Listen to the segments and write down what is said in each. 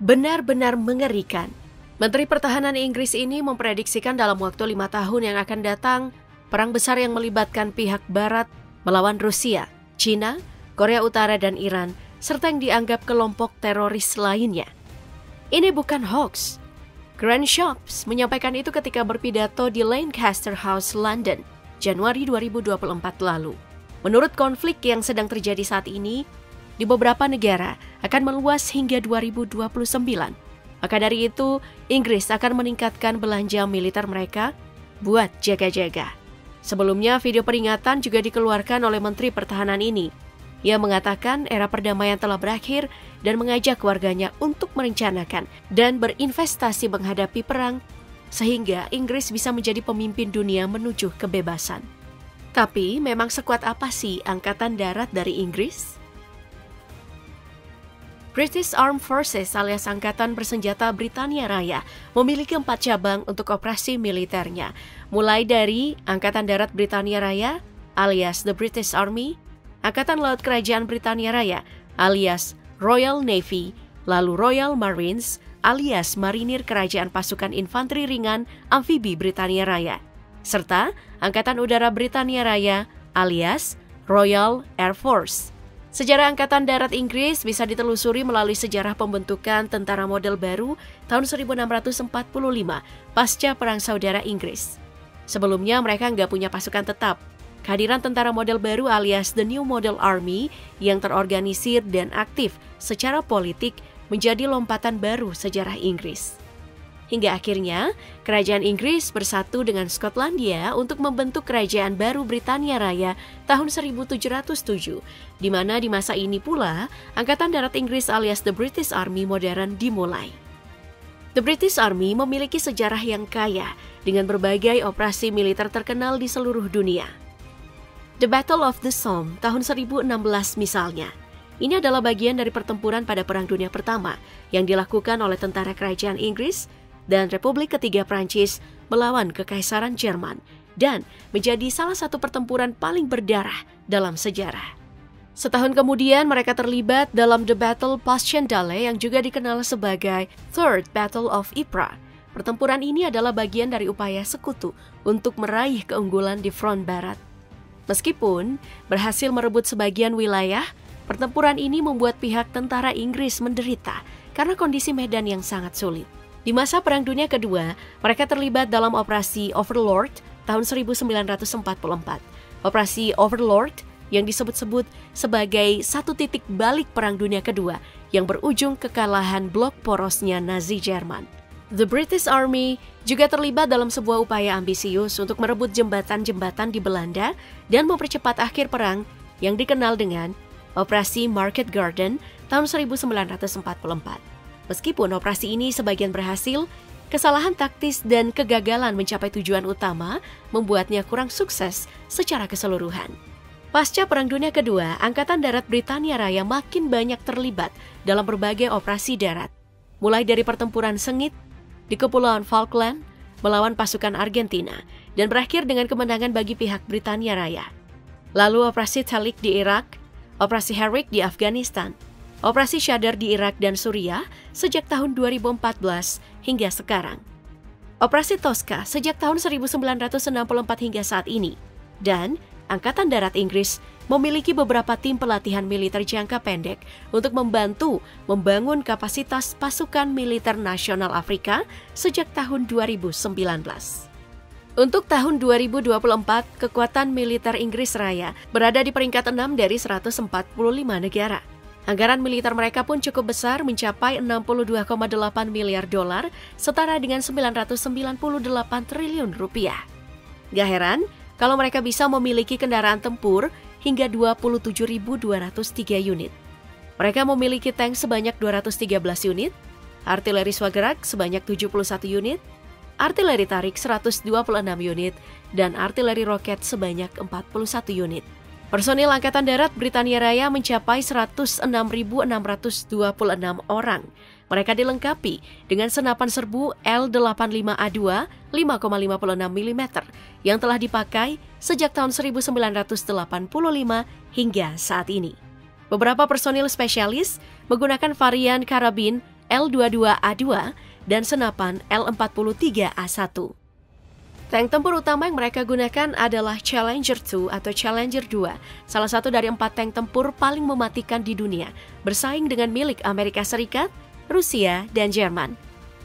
Benar-benar mengerikan. Menteri Pertahanan Inggris ini memprediksikan dalam waktu 5 tahun yang akan datang, perang besar yang melibatkan pihak Barat melawan Rusia, China, Korea Utara, dan Iran, serta yang dianggap kelompok teroris lainnya. Ini bukan hoax. Grant Shapps menyampaikan itu ketika berpidato di Lancaster House, London, Januari 2024 lalu. Menurut konflik yang sedang terjadi saat ini, di beberapa negara akan meluas hingga 2029. Maka dari itu, Inggris akan meningkatkan belanja militer mereka buat jaga-jaga. Sebelumnya, video peringatan juga dikeluarkan oleh Menteri Pertahanan ini. Ia mengatakan era perdamaian telah berakhir dan mengajak warganya untuk merencanakan dan berinvestasi menghadapi perang, sehingga Inggris bisa menjadi pemimpin dunia menuju kebebasan. Tapi, memang sekuat apa sih Angkatan Darat dari Inggris? British Armed Forces alias Angkatan Bersenjata Britania Raya memiliki 4 cabang untuk operasi militernya, mulai dari Angkatan Darat Britania Raya alias The British Army, Angkatan Laut Kerajaan Britania Raya alias Royal Navy, lalu Royal Marines alias Marinir Kerajaan Pasukan Infanteri Ringan Amfibi Britania Raya, serta Angkatan Udara Britania Raya alias Royal Air Force. Sejarah Angkatan Darat Inggris bisa ditelusuri melalui sejarah pembentukan tentara model baru tahun 1645 pasca Perang Saudara Inggris. Sebelumnya mereka nggak punya pasukan tetap. Kehadiran tentara model baru alias The New Model Army yang terorganisir dan aktif secara politik menjadi lompatan baru sejarah Inggris. Hingga akhirnya, Kerajaan Inggris bersatu dengan Skotlandia untuk membentuk Kerajaan Baru Britania Raya tahun 1707, di mana di masa ini pula, Angkatan Darat Inggris alias The British Army modern dimulai. The British Army memiliki sejarah yang kaya dengan berbagai operasi militer terkenal di seluruh dunia. The Battle of the Somme tahun 1016 misalnya. Ini adalah bagian dari pertempuran pada Perang Dunia Pertama yang dilakukan oleh tentara Kerajaan Inggris dan Republik Ketiga Prancis melawan Kekaisaran Jerman dan menjadi salah satu pertempuran paling berdarah dalam sejarah. Setahun kemudian mereka terlibat dalam The Battle Passchendaele yang juga dikenal sebagai Third Battle of Ypres. Pertempuran ini adalah bagian dari upaya sekutu untuk meraih keunggulan di front barat. Meskipun berhasil merebut sebagian wilayah, pertempuran ini membuat pihak tentara Inggris menderita karena kondisi medan yang sangat sulit. Di masa Perang Dunia Kedua, mereka terlibat dalam Operasi Overlord tahun 1944. Operasi Overlord yang disebut-sebut sebagai satu titik balik Perang Dunia Kedua yang berujung kekalahan blok porosnya Nazi Jerman. The British Army juga terlibat dalam sebuah upaya ambisius untuk merebut jembatan-jembatan di Belanda dan mempercepat akhir perang yang dikenal dengan Operasi Market Garden tahun 1944. Meskipun operasi ini sebagian berhasil, kesalahan taktis dan kegagalan mencapai tujuan utama membuatnya kurang sukses secara keseluruhan. Pasca Perang Dunia Kedua, Angkatan Darat Britania Raya makin banyak terlibat dalam berbagai operasi darat. Mulai dari pertempuran sengit di Kepulauan Falkland melawan pasukan Argentina dan berakhir dengan kemenangan bagi pihak Britania Raya. Lalu operasi Talik di Irak, operasi Herrick di Afghanistan, operasi Shadar di Irak dan Suriah sejak tahun 2014 hingga sekarang. Operasi Tosca sejak tahun 1964 hingga saat ini. Dan Angkatan Darat Inggris memiliki beberapa tim pelatihan militer jangka pendek untuk membantu membangun kapasitas pasukan militer nasional Afrika sejak tahun 2019. Untuk tahun 2024, kekuatan militer Inggris Raya berada di peringkat 6 dari 145 negara. Anggaran militer mereka pun cukup besar mencapai 62,8 miliar dolar, setara dengan 998 triliun rupiah. Gak heran kalau mereka bisa memiliki kendaraan tempur hingga 27.203 unit. Mereka memiliki tank sebanyak 213 unit, artileri swagerak sebanyak 71 unit, artileri tarik 126 unit, dan artileri roket sebanyak 41 unit. Personil Angkatan Darat Britania Raya mencapai 106.626 orang. Mereka dilengkapi dengan senapan serbu L85A2 5,56 mm yang telah dipakai sejak tahun 1985 hingga saat ini. Beberapa personil spesialis menggunakan varian karabin L-22A2 dan senapan L-43A1. Tank tempur utama yang mereka gunakan adalah Challenger 2 atau Challenger 2, salah satu dari 4 tank tempur paling mematikan di dunia, bersaing dengan milik Amerika Serikat, Rusia, dan Jerman.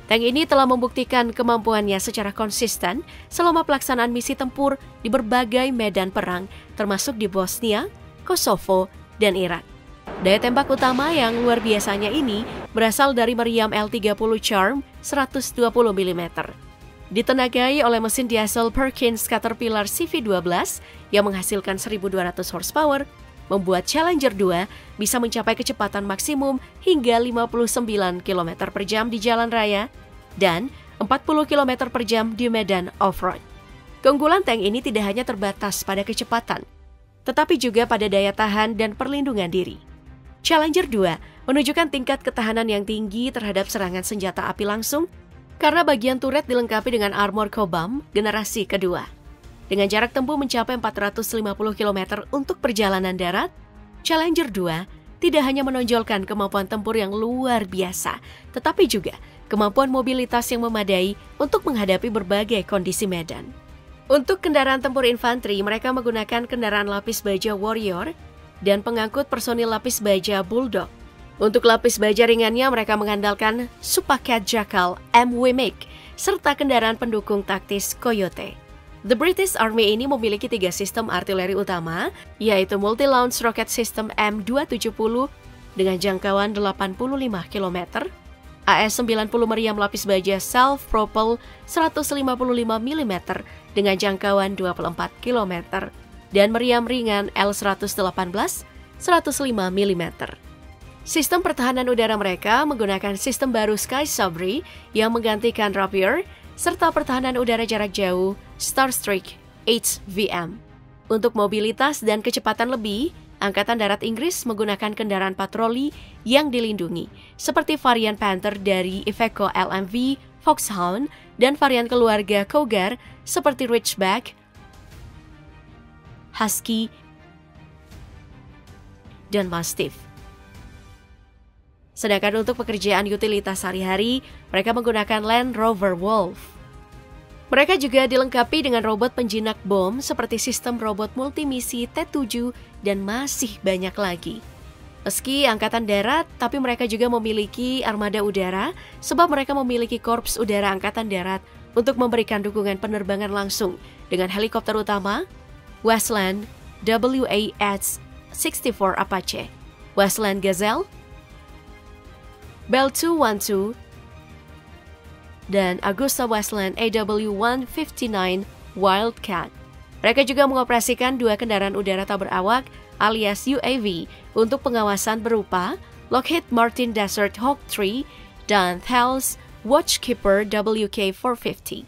Tank ini telah membuktikan kemampuannya secara konsisten selama pelaksanaan misi tempur di berbagai medan perang, termasuk di Bosnia, Kosovo, dan Irak. Daya tembak utama yang luar biasanya ini berasal dari meriam L-30 Charm 120 mm. Ditenagai oleh mesin diesel Perkins Caterpillar CV12 yang menghasilkan 1.200 horsepower, membuat Challenger 2 bisa mencapai kecepatan maksimum hingga 59 km per jam di jalan raya dan 40 km per jam di medan off-road. Keunggulan tank ini tidak hanya terbatas pada kecepatan, tetapi juga pada daya tahan dan perlindungan diri. Challenger 2 menunjukkan tingkat ketahanan yang tinggi terhadap serangan senjata api langsung karena bagian turret dilengkapi dengan armor Cobham generasi kedua. Dengan jarak tempuh mencapai 450 km untuk perjalanan darat, Challenger 2 tidak hanya menonjolkan kemampuan tempur yang luar biasa, tetapi juga kemampuan mobilitas yang memadai untuk menghadapi berbagai kondisi medan. Untuk kendaraan tempur infanteri, mereka menggunakan kendaraan lapis baja Warrior dan pengangkut personil lapis baja Bulldog. Untuk lapis baja ringannya, mereka mengandalkan Supacat Jackal MW-MiG serta kendaraan pendukung taktis Coyote. The British Army ini memiliki 3 sistem artileri utama, yaitu Multi-Launch Rocket System M270 dengan jangkauan 85 km, AS-90 meriam lapis baja Self-Propel 155 mm dengan jangkauan 24 km, dan meriam ringan L-118 105 mm. Sistem pertahanan udara mereka menggunakan sistem baru Sky Sabri yang menggantikan Rapier, serta pertahanan udara jarak jauh Starstreak HVM. Untuk mobilitas dan kecepatan lebih, Angkatan Darat Inggris menggunakan kendaraan patroli yang dilindungi, seperti varian Panther dari Iveco LMV, Foxhound, dan varian keluarga Cougar seperti Ridgeback, Husky, dan Mastiff. Sedangkan untuk pekerjaan utilitas sehari-hari, mereka menggunakan Land Rover Wolf. Mereka juga dilengkapi dengan robot penjinak bom seperti sistem robot multimisi T7 dan masih banyak lagi. Meski angkatan darat, tapi mereka juga memiliki armada udara sebab mereka memiliki Korps Udara Angkatan Darat untuk memberikan dukungan penerbangan langsung dengan helikopter utama Westland WAS-64 Apache, Westland Gazelle, Bell 212, dan Augusta Westland AW159 Wildcat. Mereka juga mengoperasikan 2 kendaraan udara tak berawak alias UAV untuk pengawasan berupa Lockheed Martin Desert Hawk 3 dan Thales Watchkeeper WK450.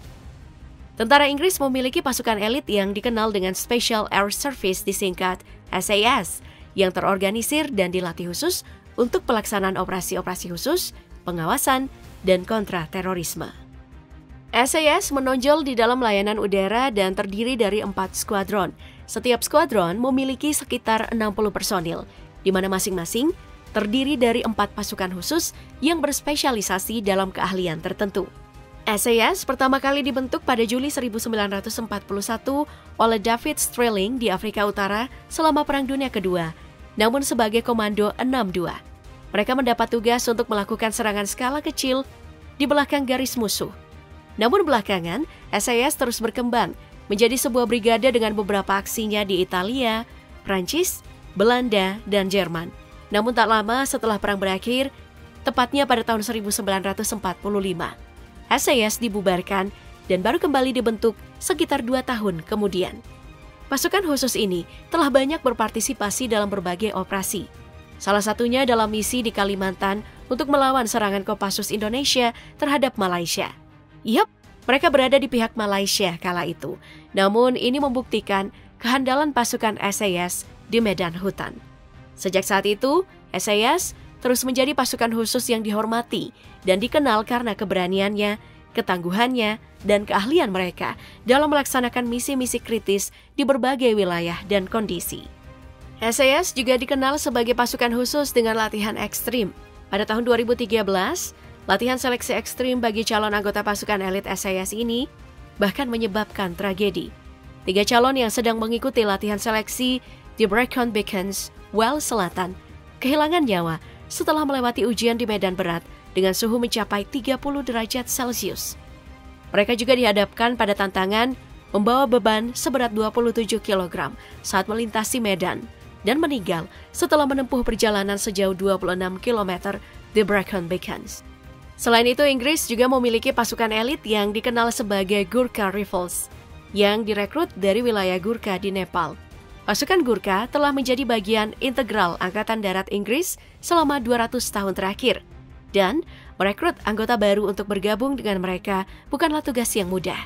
Tentara Inggris memiliki pasukan elit yang dikenal dengan Special Air Service disingkat SAS yang terorganisir dan dilatih khusus untuk pelaksanaan operasi-operasi khusus, pengawasan, dan kontra-terorisme. SAS menonjol di dalam layanan udara dan terdiri dari 4 skuadron. Setiap skuadron memiliki sekitar 60 personil, di mana masing-masing terdiri dari 4 pasukan khusus yang berspesialisasi dalam keahlian tertentu. SAS pertama kali dibentuk pada Juli 1941 oleh David Stirling di Afrika Utara selama Perang Dunia Kedua, namun sebagai Komando 62. Mereka mendapat tugas untuk melakukan serangan skala kecil di belakang garis musuh. Namun belakangan, SAS terus berkembang menjadi sebuah brigade dengan beberapa aksinya di Italia, Prancis, Belanda, dan Jerman. Namun tak lama setelah perang berakhir, tepatnya pada tahun 1945, SAS dibubarkan dan baru kembali dibentuk sekitar 2 tahun kemudian. Pasukan khusus ini telah banyak berpartisipasi dalam berbagai operasi. Salah satunya dalam misi di Kalimantan untuk melawan serangan Kopassus Indonesia terhadap Malaysia. Yap, mereka berada di pihak Malaysia kala itu. Namun ini membuktikan kehandalan pasukan SAS di medan hutan. Sejak saat itu, SAS terus menjadi pasukan khusus yang dihormati dan dikenal karena keberaniannya, ketangguhannya, dan keahlian mereka dalam melaksanakan misi-misi kritis di berbagai wilayah dan kondisi. SAS juga dikenal sebagai pasukan khusus dengan latihan ekstrim. Pada tahun 2013, Latihan seleksi ekstrim bagi calon anggota pasukan elit SAS ini bahkan menyebabkan tragedi. 3 calon yang sedang mengikuti latihan seleksi di Brecon Beacons, Wales Selatan, kehilangan nyawa setelah melewati ujian di medan berat dengan suhu mencapai 30 derajat Celcius. Mereka juga dihadapkan pada tantangan membawa beban seberat 27 kg saat melintasi medan dan meninggal setelah menempuh perjalanan sejauh 26 km di Brecon Beacons. Selain itu, Inggris juga memiliki pasukan elit yang dikenal sebagai Gurkha Rifles, yang direkrut dari wilayah Gurkha di Nepal. Pasukan Gurkha telah menjadi bagian integral Angkatan Darat Inggris selama 200 tahun terakhir, dan merekrut anggota baru untuk bergabung dengan mereka bukanlah tugas yang mudah.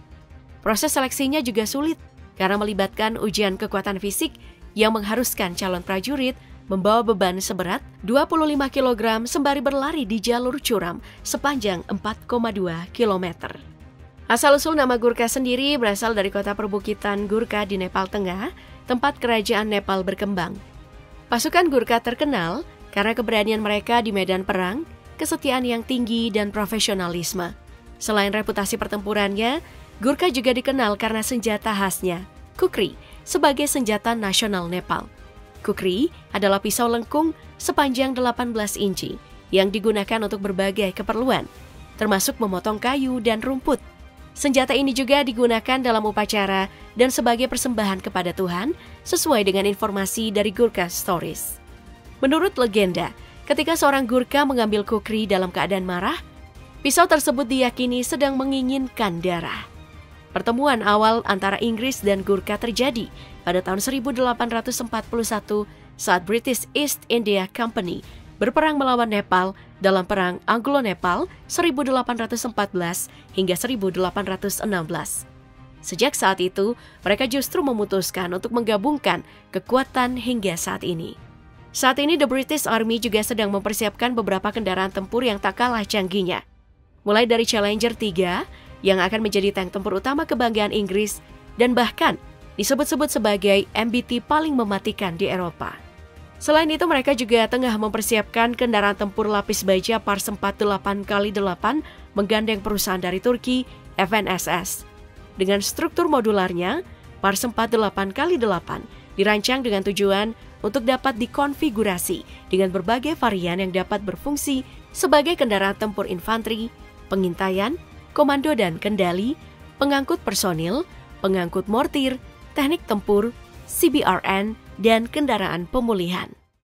Proses seleksinya juga sulit karena melibatkan ujian kekuatan fisik yang mengharuskan calon prajurit membawa beban seberat 25 kg sembari berlari di jalur curam sepanjang 4,2 km. Asal-usul nama Gurkha sendiri berasal dari kota perbukitan Gurkha di Nepal Tengah, tempat kerajaan Nepal berkembang. Pasukan Gurkha terkenal karena keberanian mereka di medan perang, kesetiaan yang tinggi, dan profesionalisme. Selain reputasi pertempurannya, Gurkha juga dikenal karena senjata khasnya, kukri, sebagai senjata nasional Nepal. Kukri adalah pisau lengkung sepanjang 18 inci yang digunakan untuk berbagai keperluan, termasuk memotong kayu dan rumput. Senjata ini juga digunakan dalam upacara dan sebagai persembahan kepada Tuhan, sesuai dengan informasi dari Gurkha Stories. Menurut legenda, ketika seorang Gurkha mengambil kukri dalam keadaan marah, pisau tersebut diyakini sedang menginginkan darah. Pertemuan awal antara Inggris dan Gurkha terjadi pada tahun 1841 saat British East India Company berperang melawan Nepal dalam Perang Anglo-Nepal 1814 hingga 1816. Sejak saat itu, mereka justru memutuskan untuk menggabungkan kekuatan hingga saat ini. Saat ini The British Army juga sedang mempersiapkan beberapa kendaraan tempur yang tak kalah canggihnya. Mulai dari Challenger 3 yang akan menjadi tank tempur utama kebanggaan Inggris dan bahkan disebut-sebut sebagai MBT paling mematikan di Eropa. Selain itu, mereka juga tengah mempersiapkan kendaraan tempur lapis baja Pars 48x8 menggandeng perusahaan dari Turki, FNSS. Dengan struktur modularnya, Pars 48x8 dirancang dengan tujuan untuk dapat dikonfigurasi dengan berbagai varian yang dapat berfungsi sebagai kendaraan tempur infanteri, pengintaian, komando dan kendali, pengangkut personil, pengangkut mortir, teknik tempur, CBRN, dan kendaraan pemulihan.